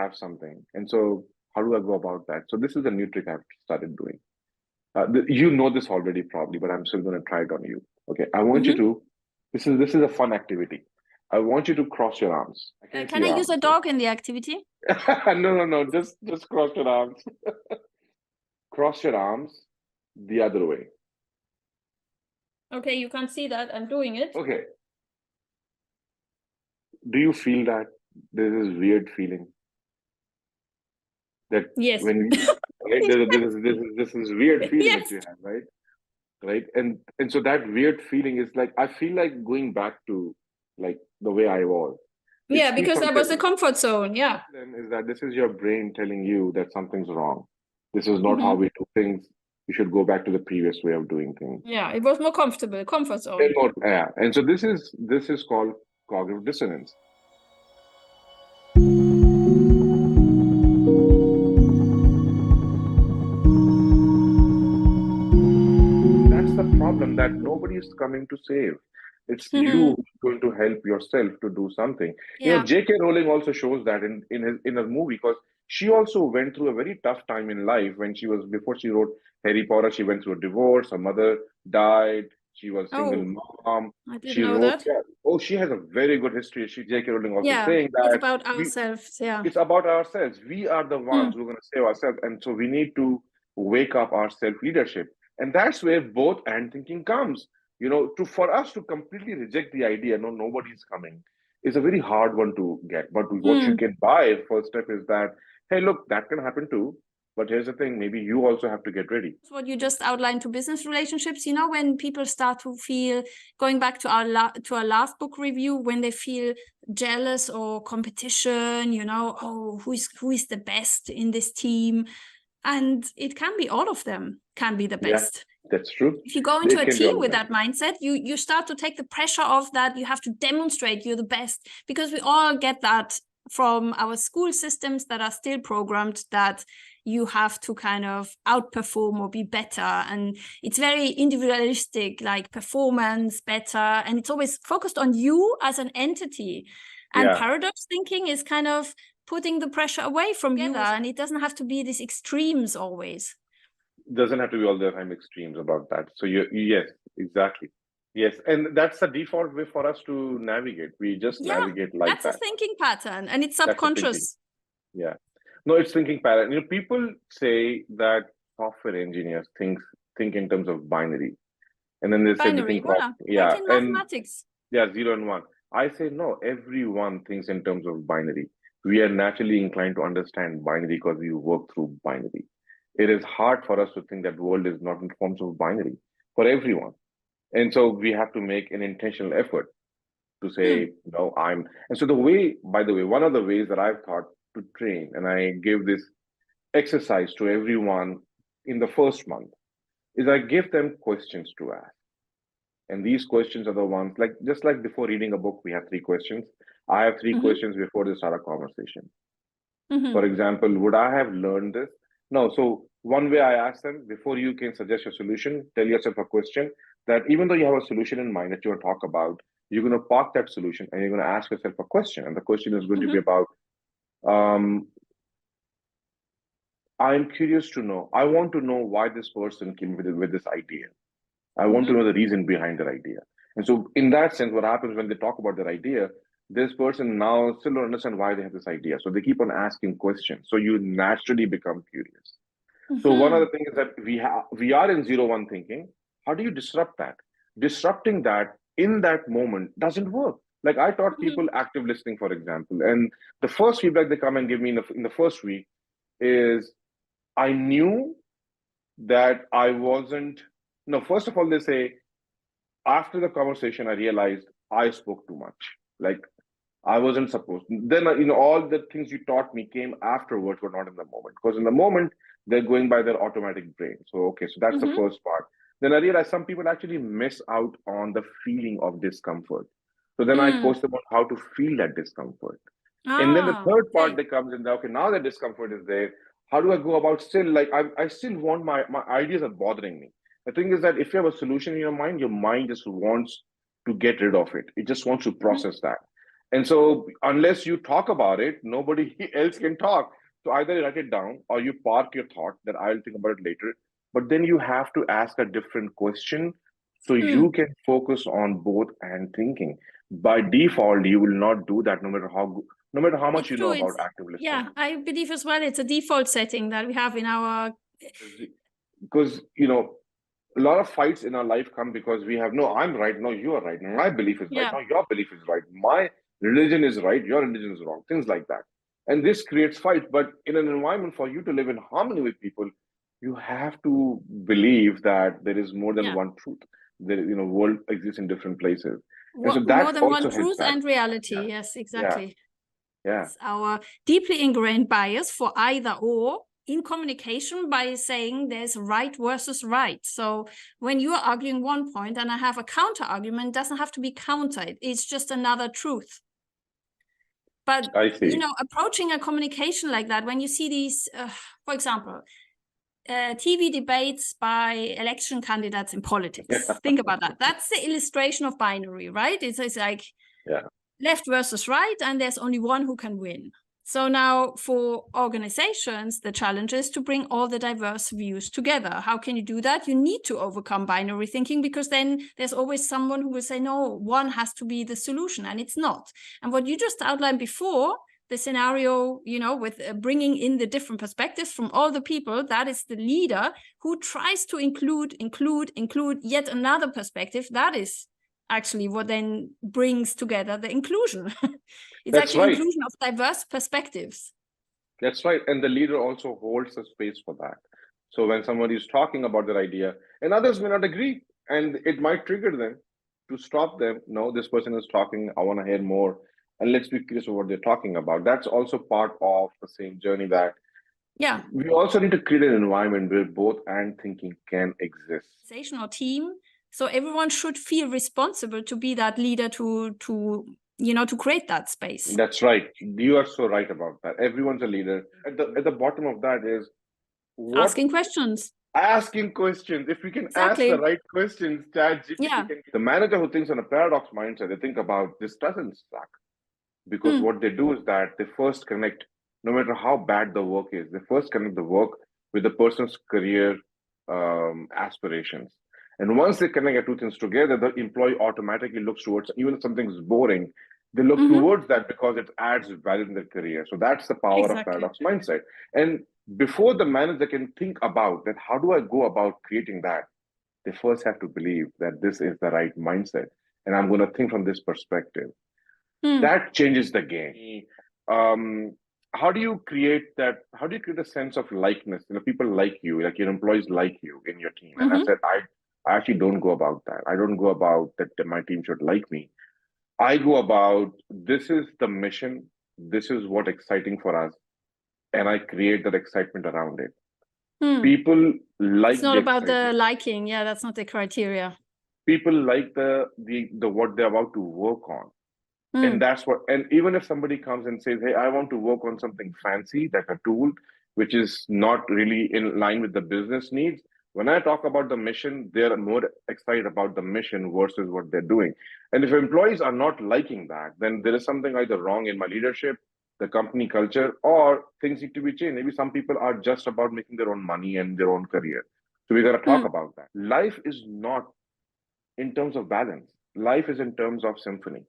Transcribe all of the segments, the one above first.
have something. And so how do I go about that? So this is a new trick I've started doing. You know this already probably, but I'm still going to try it on you. Okay, I want you Mm-hmm. to. This is a fun activity. I want you to cross your arms. I can't see Can I your use a arms. dog in the activity? No. Just cross your arms. Cross your arms the other way. Okay, you can't see that. I'm doing it. Okay. Do you feel that there's this weird feeling that Yes. when right this is weird feeling that Yes. you have, right? Right. And so that weird feeling is like I feel like going back to like the way I was. Yeah, It's because that was the comfort zone. Yeah. then is that this is your brain telling you that something's wrong. This is not how Mm-hmm. we do things. You should go back to the previous way of doing things. Yeah, it was more comfortable, comfort zone. Yeah. And so this is called cognitive dissonance. That's the problem that nobody is coming to save. It's you who's going to help yourself to do something. You know, Yeah. J.K. Rowling also shows that in a movie because she also went through a very tough time in life when she was before she wrote Harry Potter. She went through a divorce. Her mother died. She was a single Oh, mom. I didn't She know wrote, that. yeah. Oh, she has a very good history. J.K. Rowling also Yeah, saying it's that about we ourselves. Yeah. it's about ourselves. We are the ones Mm. who are going to save ourselves. And so we need to wake up our self-leadership. And that's where both and thinking comes. You know, for us to completely reject the idea, no, nobody's coming, is a very hard one to get. But what you Mm. can buy, first step is that, hey, look, that can happen too. But here's the thing, maybe you also have to get ready. What you just outlined to business relationships, you know, when people start to feel, going back to our last book review, when they feel jealous or competition, you know, oh, who is the best in this team? And it can be all of them can be the best. Yeah, that's true. If you go into It a can be team all with of them. that mindset, you start to take the pressure off that you have to demonstrate you're the best, because we all get that from our school systems that are still programmed that you have to kind of outperform or be better. And it's very individualistic, like performance, better. And it's always focused on you as an entity. And Yeah. paradox thinking is kind of putting the pressure away from you. And it doesn't have to be these extremes always. Doesn't have to be all the time extremes about that. So yes, exactly. Yes, and that's the default way for us to navigate. We just navigate like that's that. a thinking pattern, and it's That's the thinking. subconscious. Yeah. No, it's thinking pattern. You know, people say that software engineers think in terms of binary. And then they say the Binary, thing called, voila. yeah, Like in and mathematics. yeah, 0 and 1. I say no, everyone thinks in terms of binary. We are naturally inclined to understand binary because we work through binary. It is hard for us to think that the world is not in forms of binary for everyone. And so we have to make an intentional effort to say, no, and so by the way, one of the ways that I've thought to train, and I give this exercise to everyone in the first month, is I give them questions to ask. And these questions are the ones, like just like before reading a book, we have 3 questions. I have 3 questions before they start a conversation. For example, would I have learned this? No. So one way I ask them, before you can suggest a solution, tell yourself a question that even though you have a solution in mind that you want to talk about, you're going to park that solution and you're going to ask yourself a question. And the question is going to be about, I'm curious to know, I want to know why this person came with this idea. I want to know the reason behind their idea. And so in that sense, what happens when they talk about their idea, this person now still don't understand why they have this idea. So they keep on asking questions. So you naturally become curious. So one of the things is that we are in 0-1 thinking. How do you disrupt that? Disrupting that in that moment doesn't work. Like I taught people active listening, for example, and the first feedback they come and give me in the first week is, I knew that I wasn't. No, first of all, they say, after the conversation, I realized I spoke too much. Like I wasn't supposed. Then, all the things you taught me came afterwards were not in the moment. Because in the moment, they're going by their automatic brain. So, okay, so that's the first part. Then I realized some people actually miss out on the feeling of discomfort. So then I coach them on how to feel that discomfort. And then the third part that comes in, okay, now the discomfort is there. How do I go about still, like, I still want my ideas are bothering me. The thing is that if you have a solution in your mind just wants to get rid of it. It just wants to process that. And so unless you talk about it, nobody else can talk. So either you write it down or you park your thought that I'll think about it later. But then you have to ask a different question so you can focus on both and thinking. By default, you will not do that no matter how much It's you true. know It's, about active listening. yeah, I believe as well it's a default setting that we have in our. Because, a lot of fights in our life come because we have, no, I'm right, no, you are right. My belief is right, Yeah. no, your belief is right. My religion is right, your religion is wrong. Things like that. And this creates fights. But in an environment for you to live in harmony with people, you have to believe that there is more than Yeah. one truth. The world exists in different places. And so More that than also one helps truth that. and reality. Yeah. Yes, exactly. Yeah. It's our deeply ingrained bias for either or in communication by saying there's right versus right. So when you are arguing one point and I have a counter argument, it doesn't have to be countered. It's just another truth. But, I see. Approaching a communication like that, when you see these, for example, TV debates by election candidates in politics, think about that. That's the illustration of binary, right? It's like left versus right, and there's only one who can win. So now for organizations, the challenge is to bring all the diverse views together. How can you do that? You need to overcome binary thinking, because then there's always someone who will say, no, one has to be the solution, and it's not. And what you just outlined before, the scenario, with bringing in the different perspectives from all the people, that is the leader who tries to include yet another perspective. That is actually what then brings together the inclusion. It's That's actually right. Inclusion of diverse perspectives. That's right. And the leader also holds a space for that. So when somebody is talking about their idea and others may not agree, and it might trigger them to stop them. No, this person is talking, I want to hear more. And let's be curious of what they're talking about. That's also part of the same journey that we also need to create an environment where both and thinking can exist. Or team. So everyone should feel responsible to be that leader to create that space. That's right. You are so right about that. Everyone's a leader. At the bottom of that is asking questions. Asking questions. If we can ask the right questions, ChatGPT can. The manager who thinks on a paradox mindset, they think about this doesn't suck. Because what they do is that they first connect, no matter how bad the work is, they first connect the work with the person's career aspirations. And once they connect the two things together, the employee automatically looks towards, even if something is boring, they look towards that because it adds value in their career. So that's the power of paradox mindset. And before the manager can think about that, how do I go about creating that? They first have to believe that this is the right mindset. And I'm going to think from this perspective. That changes the game. How do you create that? How do you create a sense of likeness? People like you, like your employees like you in your team. And I said, I actually don't go about that. I don't go about that my team should like me. I go about, this is the mission. This is what's exciting for us. And I create that excitement around it. People like it's not about the liking. Yeah, that's not the criteria. People like the what they're about to work on. And that's what, and even if somebody comes and says, hey, I want to work on something fancy, like a tool, which is not really in line with the business needs. When I talk about the mission, they're more excited about the mission versus what they're doing. And if employees are not liking that, then there is something either wrong in my leadership, the company culture, or things need to be changed. Maybe some people are just about making their own money and their own career. So we got to talk about that. Life is not in terms of balance. Life is in terms of symphony.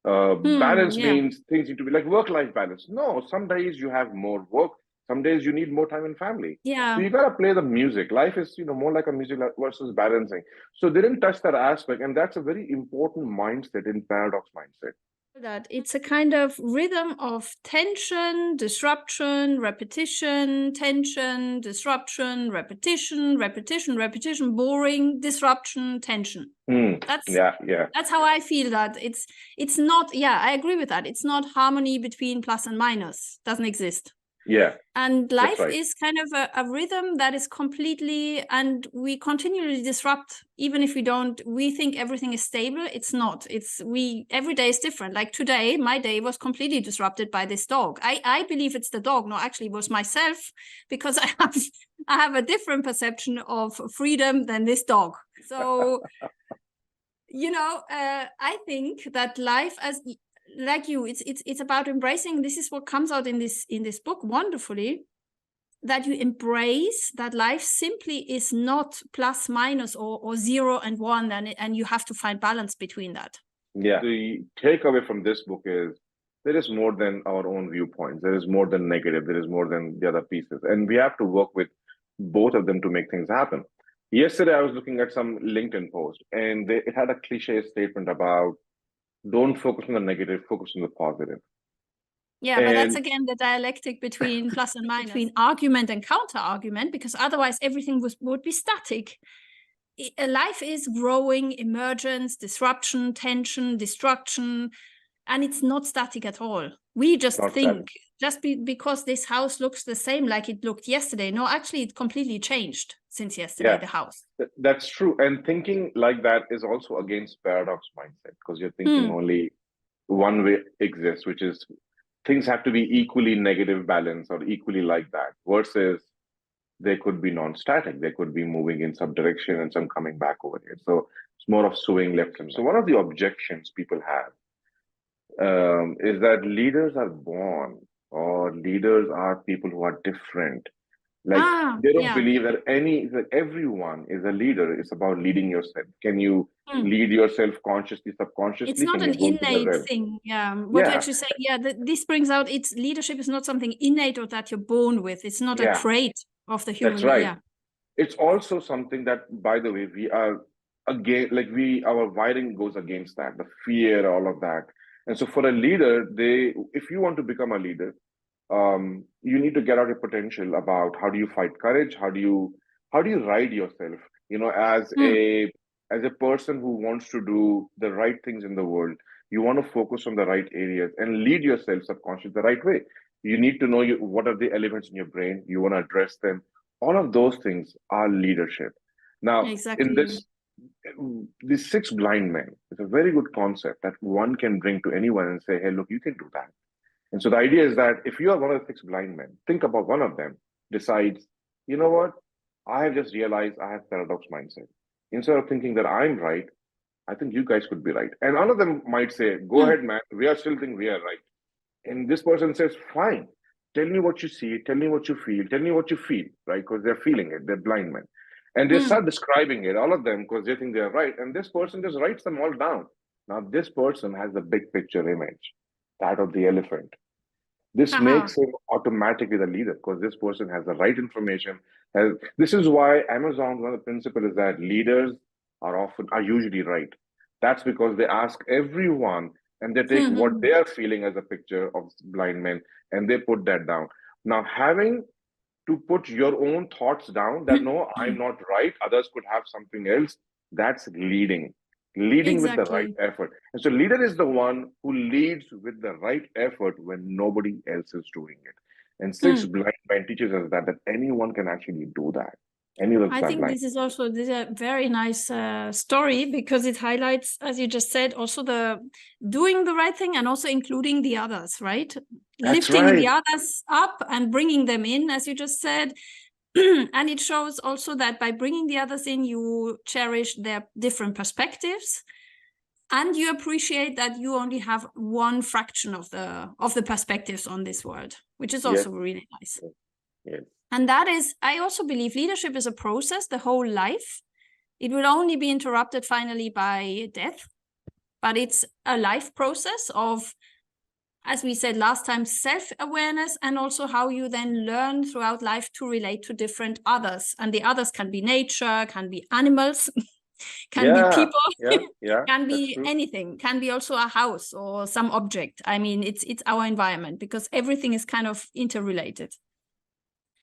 Balance means things need to be like work-life balance. No, some days you have more work, some days you need more time in family. Yeah. So you gotta play the music. Life is, more like a music versus balancing. So they didn't touch that aspect, and that's a very important mindset in paradox mindset. That it's a kind of rhythm of tension, disruption, repetition, tension, disruption, repetition, boring, disruption, tension. That's how I feel that it's not. I agree with that. It's not harmony between plus and minus. Doesn't exist. And life is kind of a rhythm that is completely, and we continually disrupt, even if we think everything is stable. It's not. Every day is different. Like today, my day was completely disrupted by this dog. I believe it's the dog. No, actually it was myself, because I have a different perception of freedom than this dog. So, I think that like you, it's about embracing. This is what comes out in this book wonderfully, that you embrace that life simply is not plus minus or 0 and 1, and you have to find balance between that. Yeah. The takeaway from this book is there is more than our own viewpoints. There is more than negative. There is more than the other pieces. And we have to work with both of them to make things happen. Yesterday, I was looking at some LinkedIn post, and it had a cliche statement about don't focus on the negative, focus on the positive. Yeah, but that's again the dialectic between plus and minus, between argument and counter argument, because otherwise everything would be static. Life is growing, emergence, disruption, tension, destruction, and it's not static at all. We just think, because this house looks the same like it looked yesterday. No, actually, it completely changed since yesterday, the house. That's true. And thinking like that is also against paradox mindset, because you're thinking only one way exists, which is things have to be equally negative balance or equally like that, versus they could be non-static. They could be moving in some direction and some coming back over here. So it's more of swing left and right. So one of the objections people have is that leaders are born, or leaders are people who are different. Like they don't believe that everyone is a leader. It's about leading yourself. Can you lead yourself consciously, subconsciously? It's not an innate thing. What you actually say, this brings out leadership is not something innate or that you're born with. It's not a trait of the human. That's right. It's also something that, by the way, we are our wiring goes against that, the fear, all of that. And so for a leader, if you want to become a leader, you need to get out your potential about how do you fight courage, how do you ride yourself, as a person who wants to do the right things in the world. You want to focus on the right areas and lead yourself subconsciously the right way. You need to know what are the elements in your brain. You want to address them. All of those things are leadership. Now, in the 6 blind men is a very good concept that one can bring to anyone and say, hey, look, you can do that. And so the idea is that if you are one of the 6 blind men, think about one of them decides, you know what? I have just realized I have paradox mindset. Instead of thinking that I'm right, I think you guys could be right. And one of them might say, go ahead, man. We are still thinking we are right. And this person says, fine. Tell me what you see. Tell me what you feel. Tell me what you feel, right? Because they're feeling it. They're blind men. And they start describing it, all of them, because they think they're right. And this person just writes them all down. Now, this person has the big picture image, that of the elephant. This makes him automatically the leader, because this person has the right information. This is why Amazon, one of the principles is that leaders are usually right. That's because they ask everyone and they take what they are feeling as a picture of blind men and they put that down. Now, having to put your own thoughts down that no, I'm not right, others could have something else, that's leading with the right effort. And so leader is the one who leads with the right effort when nobody else is doing it. And 6 blind men teaches us that anyone can actually do that. I think this is a very nice story, because it highlights, as you just said, also the doing the right thing and also including the others, right? Lifting the others up and bringing them in, as you just said. And it shows also that by bringing the others in, you cherish their different perspectives, and you appreciate that you only have one fraction of the perspectives on this world, which is also really nice. Yes. And that is, I also believe leadership is a process, the whole life. It will only be interrupted finally by death, but it's a life process of, as we said last time, self-awareness, and also how you then learn throughout life to relate to different others. And the others can be nature, can be animals, can be people, can be anything, can be also a house or some object. I mean, it's our environment, because everything is kind of interrelated.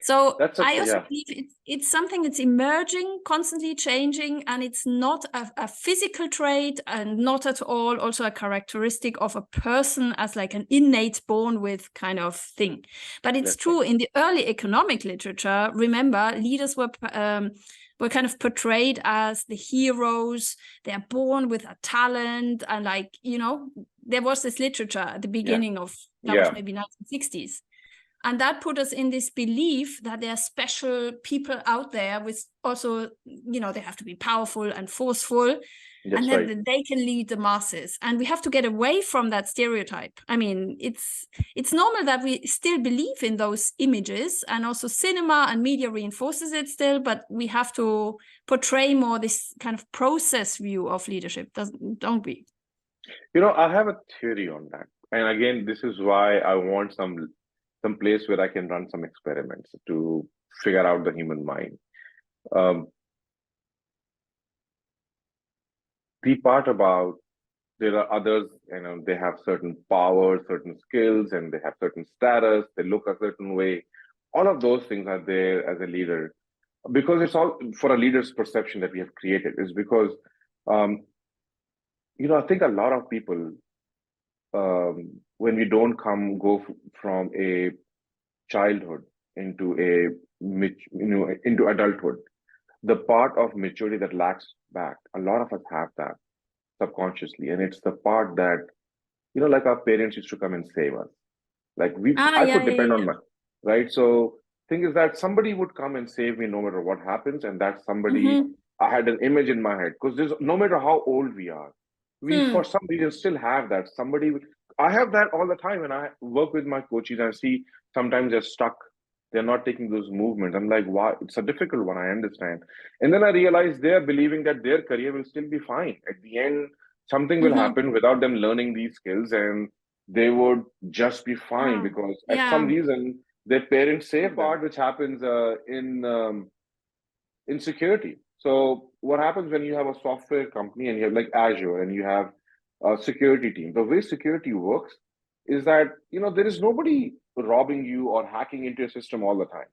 So I also believe it's something that's emerging, constantly changing, and it's not a physical trait, and not at all also a characteristic of a person as like an innate born with kind of thing. But it's true in the early economic literature. Remember, leaders were kind of portrayed as the heroes. They're born with a talent, and there was this literature at the beginning of that was maybe 1960s. And that put us in this belief that there are special people out there with also, you know, they have to be powerful and forceful. That's and then right. they can lead the masses, and we have to get away from that stereotype. I mean, it's normal that we still believe in those images, and also cinema and media reinforces it still, but we have to portray more this kind of process view of leadership, don't we? You know, I have a theory on that. And again, this is why I want some place where I can run some experiments to figure out the human mind. The part about there are others, you know, they have certain power, certain skills, and they have certain status, they look a certain way. All of those things are there as a leader because it's all for a leader's perception that we have created, is because, you know, I think a lot of people, when we don't go from a childhood into into adulthood, the part of maturity that lacks back, a lot of us have that subconsciously, and it's the part that, you know, like our parents used to come and save us. Like I could depend on my, right? So thing is that somebody would come and save me no matter what happens, and that somebody, I had an image in my head, because there's no matter how old we are, we for some reason still have that somebody. I have that all the time, and I work with my coaches, and I see sometimes they're stuck. They're not taking those movements. I'm like, why? It's a difficult one, I understand. And then I realize they're believing that their career will still be fine. At the end, something will happen without them learning these skills, and they would just be fine because at some reason their parents save part, which happens in security. So what happens when you have a software company and you have like Azure and you have a security team? The way security works is that, you know, there is nobody robbing you or hacking into your system all the time.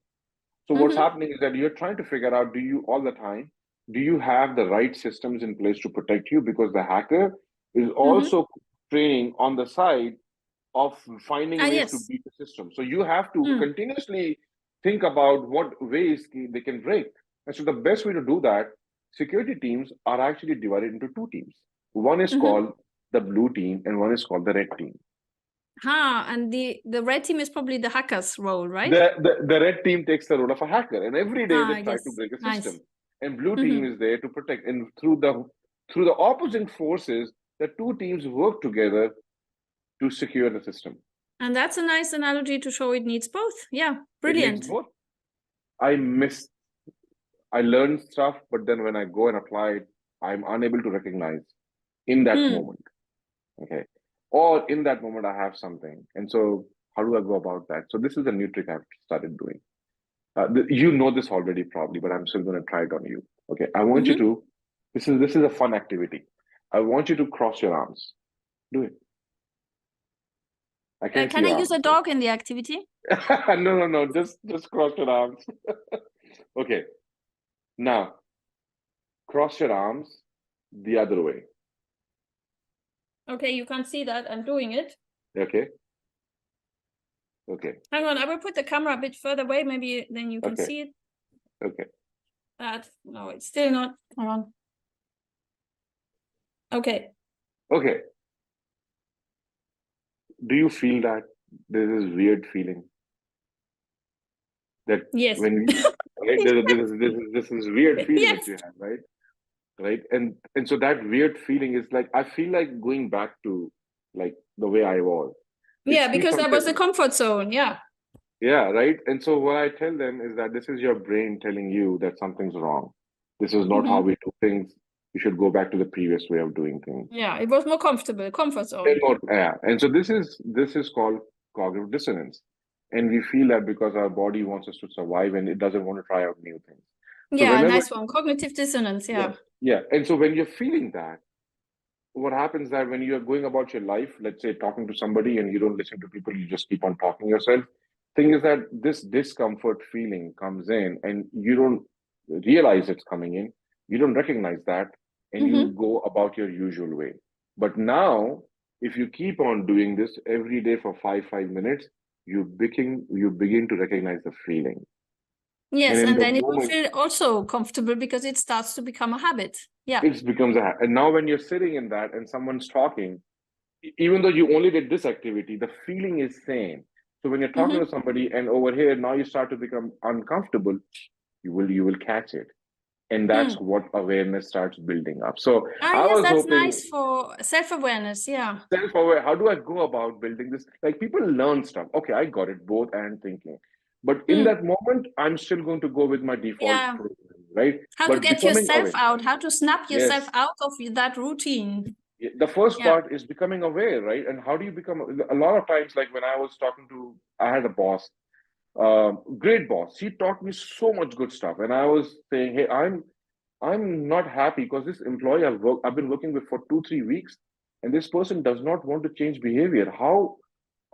So what's happening is that you're trying to figure out, do you all the time, do you have the right systems in place to protect you? Because the hacker is also training on the side of finding ways to beat the system. So you have to continuously think about what ways they can break. And so the best way to do that, security teams are actually divided into two teams. One is called the blue team and one is called the red team. And the red team is probably the hacker's role, right? The red team takes the role of a hacker, and every day they try to break a system. And blue team is there to protect. And through the opposing forces, the two teams work together to secure the system. And that's a nice analogy to show it needs both. Yeah, brilliant. It needs both. I learned stuff, but then when I go and apply it, I'm unable to recognize in that moment. Okay. Or in that moment, I have something. And so how do I go about that? So this is a new trick I've started doing. You know this already probably, but I'm still going to try it on you. Okay. I want you to, this is a fun activity. I want you to cross your arms. Do it. Can I use a dog in the activity? No. Just cross your arms. Okay. Now, cross your arms the other way. Okay, you can't see that. I'm doing it. Okay. Okay. Hang on, I will put the camera a bit further away. Maybe then you can see it. Okay. No, it's still not. Hang on. Okay. Okay. Do you feel that there's this weird feeling that when right, this is weird feeling that you have, right? Right. And so that weird feeling is like, I feel like going back to like the way I was. Because that was a comfort zone. Yeah, right. And so what I tell them is that this is your brain telling you that something's wrong. This is not how we do things. You should go back to the previous way of doing things. Yeah, it was more comfortable, comfort zone. And so this is called cognitive dissonance. And we feel that because our body wants us to survive and it doesn't want to try out new things. So nice one. Cognitive dissonance. Yeah. And so when you're feeling that, what happens that when you're going about your life, let's say talking to somebody and you don't listen to people, you just keep on talking yourself. Thing is that this discomfort feeling comes in and you don't realize it's coming in. You don't recognize that and you go about your usual way. But now, if you keep on doing this every day for 5 minutes, you begin to recognize the feeling. Yes, and then it will feel also comfortable because it starts to become a habit. Yeah. It becomes a habit. And now when you're sitting in that and someone's talking, even though you only did this activity, the feeling is same. So when you're talking to somebody and over here, now you start to become uncomfortable, you will catch it. And that's what awareness starts building up. So I Yes, was that's hoping nice for self-awareness. Yeah. self-aware, how do I go about building this? Like people learn stuff. Okay, I got it, both and thinking. But in that moment, I'm still going to go with my default Yeah. program, right? How to But get becoming yourself aware. out, how to snap yourself Yes. out of that routine. The first Yeah. part is becoming aware, right? And how do you become a lot of times, like when I was talking to, I had a boss, great boss. She taught me so much good stuff. And I was saying, hey, I'm not happy because this employee I've been working with for 2, 3 weeks, and this person does not want to change behavior. How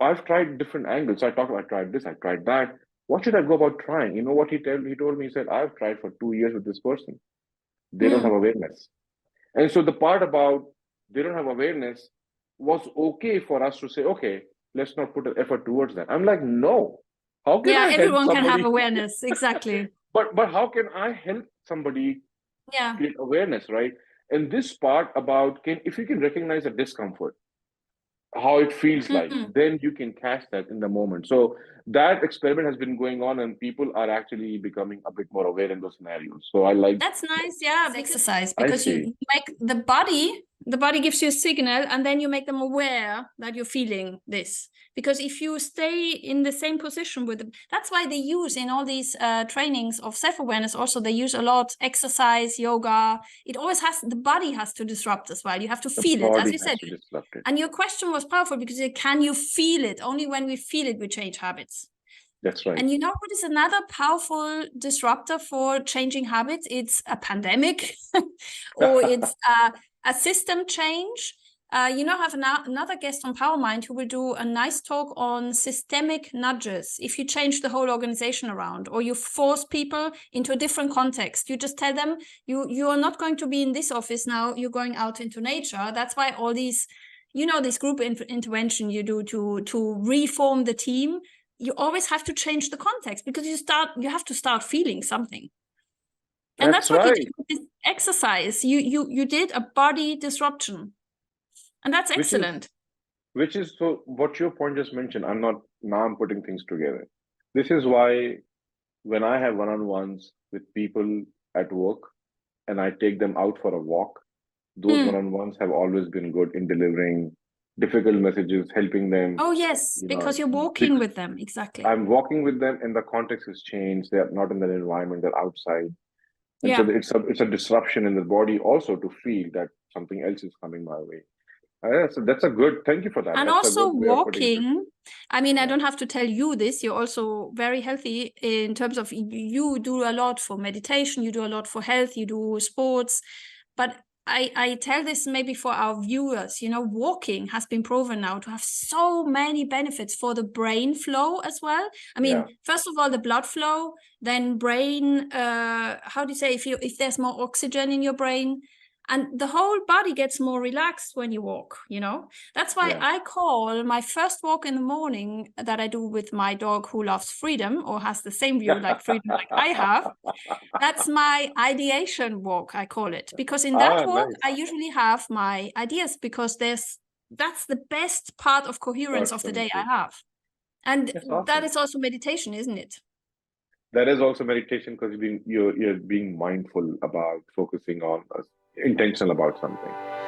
I've tried different angles. I tried this, I tried that. What should I go about trying? You know what he told me? He said, I've tried for 2 years with this person. They don't have awareness. And so the part about they don't have awareness was okay for us to say, okay, let's not put an effort towards that. I'm like, no. How can Yeah, I help everyone can have somebody? awareness. Exactly. But how can I help somebody Yeah. create awareness, right? And this part about if you can recognize a discomfort, how it feels like, then you can catch that in the moment. So that experiment has been going on, and people are actually becoming a bit more aware in those scenarios. So I like. That's nice. Yeah, the exercise, I because you see. make the body gives you a signal, and then you make them aware that you're feeling this. Because if you stay in the same position with them, that's why they use in all these trainings of self-awareness, also they use a lot exercise, yoga. It always the body has to disrupt as well. You have to The feel it, as body you has said. to disrupt it. And your question was powerful because can you feel it? Only when we feel it, we change habits. That's right. And you know what is another powerful disruptor for changing habits? It's a pandemic or it's a system change. I have another guest on PowerMind who will do a nice talk on systemic nudges. If you change the whole organization around, or you force people into a different context, you just tell them you are not going to be in this office now, you're going out into nature. That's why all these, this group intervention you do to reform the team, you always have to change the context because you have to start feeling something. And that's what you did with this exercise. You did a body disruption. And that's excellent. Which is so what your point just mentioned. I'm putting things together. This is why when I have one-on-ones with people at work and I take them out for a walk, those one-on-ones have always been good in delivering difficult messages, helping them. Oh, yes, because you're walking with them. Exactly. I'm walking with them and the context has changed. They're not in that environment, they're outside. And so it's a disruption in the body also to feel that something else is coming my way. That's a good, thank you for that. And That's also a good way of putting it. walking, I don't have to tell you this, you're also very healthy in terms of you do a lot for meditation, you do a lot for health, you do sports. But I tell this maybe for our viewers, walking has been proven now to have so many benefits for the brain flow as well. First of all, the blood flow, then brain, how do you say, if there's more oxygen in your brain, and the whole body gets more relaxed when you walk, That's why I call my first walk in the morning that I do with my dog who loves freedom or has the same view like freedom like I have. That's my ideation walk, I call it. Because in that walk, nice. I usually have my ideas because that's the best part of coherence of the day I have. And that is also meditation, isn't it? That is also meditation because you're being mindful about focusing on intentional about something.